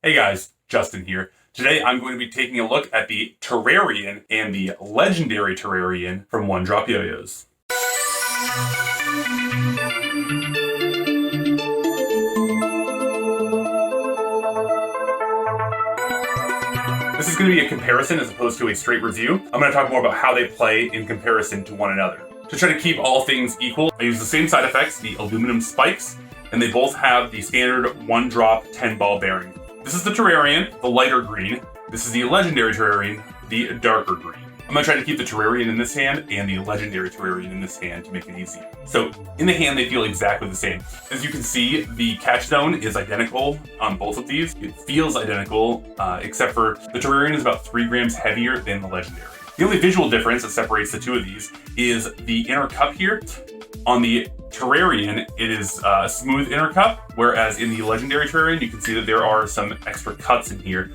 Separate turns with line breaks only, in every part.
Hey guys, Justin here. Today I'm going to be taking a look at the Terrarian and the Legendary Terrarian from One Drop Yoyos. This is going to be a comparison as opposed to a straight review. I'm going to talk more about how they play in comparison to one another. To try to keep all things equal, I use the same side effects, the aluminum spikes, and they both have the standard 1-drop 10-ball bearing. This is the Terrarian, the lighter green. This is the Legendary Terrarian, the darker green. I'm going to try to keep the Terrarian in this hand and the Legendary Terrarian in this hand to make it easy. So in the hand, they feel exactly the same. As you can see, the catch zone is identical on both of these. It feels identical, except for the Terrarian is about 3 grams heavier than the Legendary. The only visual difference that separates the two of these is the inner cup here. On the Terrarian, it is a smooth inner cup, whereas in the Legendary Terrarian, you can see that there are some extra cuts in here,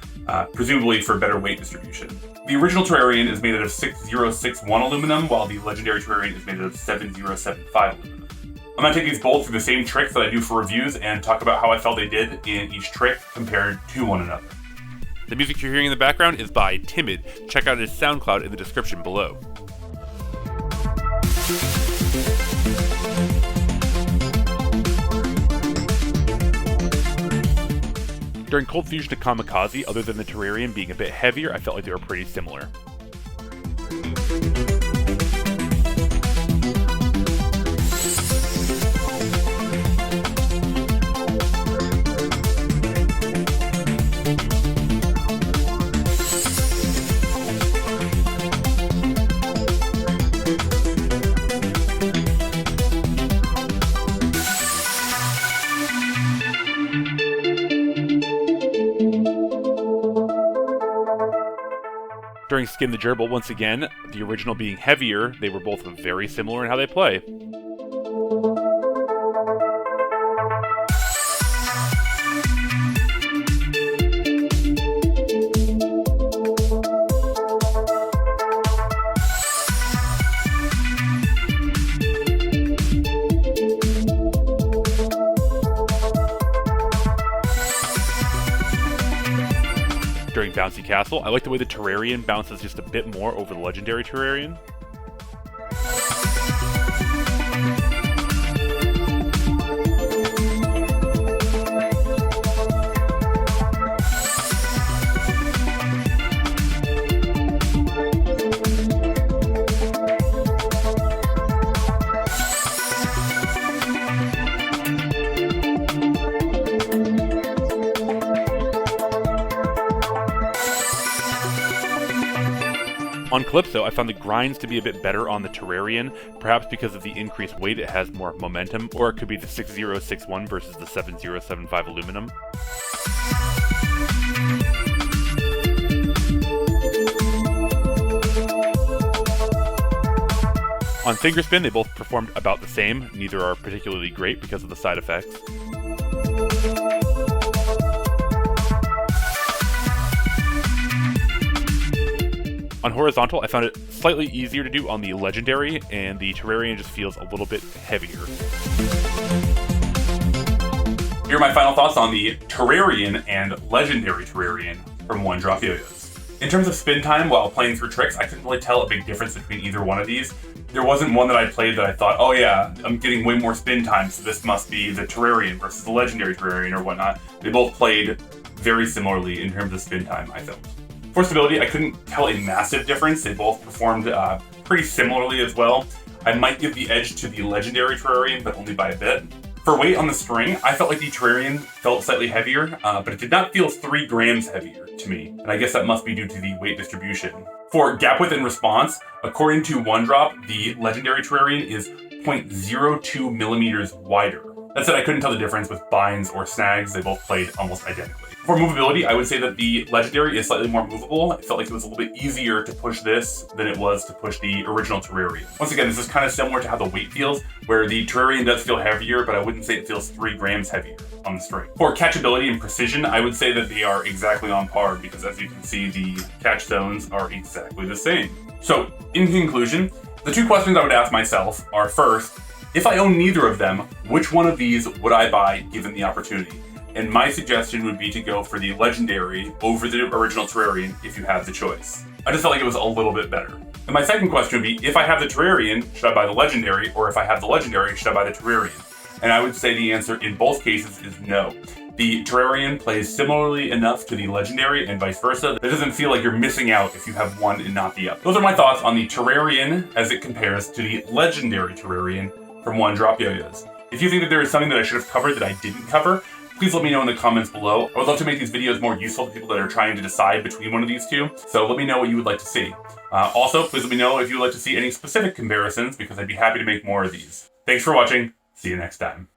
presumably for better weight distribution. The original Terrarian is made out of 6061 aluminum, while the Legendary Terrarian is made out of 7075 aluminum. I'm going to take these both through the same tricks that I do for reviews and talk about how I felt they did in each trick compared to one another.
The music you're hearing in the background is by Timid. Check out his SoundCloud in the description below. During Cold Fusion to Kamikaze, other than the Terrarian being a bit heavier, I felt like they were pretty similar. During Skin the Gerbil, once again, the original being heavier, they were both very similar in how they play. During Bouncy Castle, I like the way the Terrarian bounces just a bit more over the Legendary Terrarian. On Calypso, I found the grinds to be a bit better on the Terrarian, perhaps because of the increased weight, it has more momentum, or it could be the 6061 versus the 7075 aluminum. On Fingerspin, they both performed about the same, neither are particularly great because of the side effects. On Horizontal, I found it slightly easier to do on the Legendary, and the Terrarian just feels a little bit heavier.
Here are my final thoughts on the Terrarian and Legendary Terrarian from One Drop Yoyos. In terms of spin time while playing through tricks, I couldn't really tell a big difference between either one of these. There wasn't one that I played that I thought, oh yeah, I'm getting way more spin time, so this must be the Terrarian versus the Legendary Terrarian or whatnot. They both played very similarly in terms of spin time, I felt. For stability, I couldn't tell a massive difference. They both performed pretty similarly as well. I might give the edge to the Legendary Terrarian, but only by a bit. For weight on the string, I felt like the Terrarian felt slightly heavier, but it did not feel 3 grams heavier to me, and I guess that must be due to the weight distribution. For gap width and response, according to One Drop, the Legendary Terrarian is 0.02 millimeters wider. That said, I couldn't tell the difference with binds or snags. They both played almost identically. For movability, I would say that the Legendary is slightly more movable. I felt like it was a little bit easier to push this than it was to push the original Terrarian. Once again, this is kind of similar to how the weight feels, where the Terrarian does feel heavier, but I wouldn't say it feels 3 grams heavier on the string. For catchability and precision, I would say that they are exactly on par, because as you can see, the catch zones are exactly the same. So, in conclusion, the 2 questions I would ask myself are, first, if I own neither of them, which one of these would I buy given the opportunity? And my suggestion would be to go for the Legendary over the original Terrarian if you have the choice. I just felt like it was a little bit better. And my second question would be, if I have the Terrarian, should I buy the Legendary? Or if I have the Legendary, should I buy the Terrarian? And I would say the answer in both cases is no. The Terrarian plays similarly enough to the Legendary and vice versa. It doesn't feel like you're missing out if you have one and not the other. Those are my thoughts on the Terrarian as it compares to the Legendary Terrarian from One Drop Yo-Yos. If you think that there is something that I should have covered that I didn't cover, please let me know in the comments below. I would love to make these videos more useful to people that are trying to decide between one of these two, so let me know what you would like to see. Also, please let me know if you would like to see any specific comparisons, because I'd be happy to make more of these. Thanks for watching. See you next time.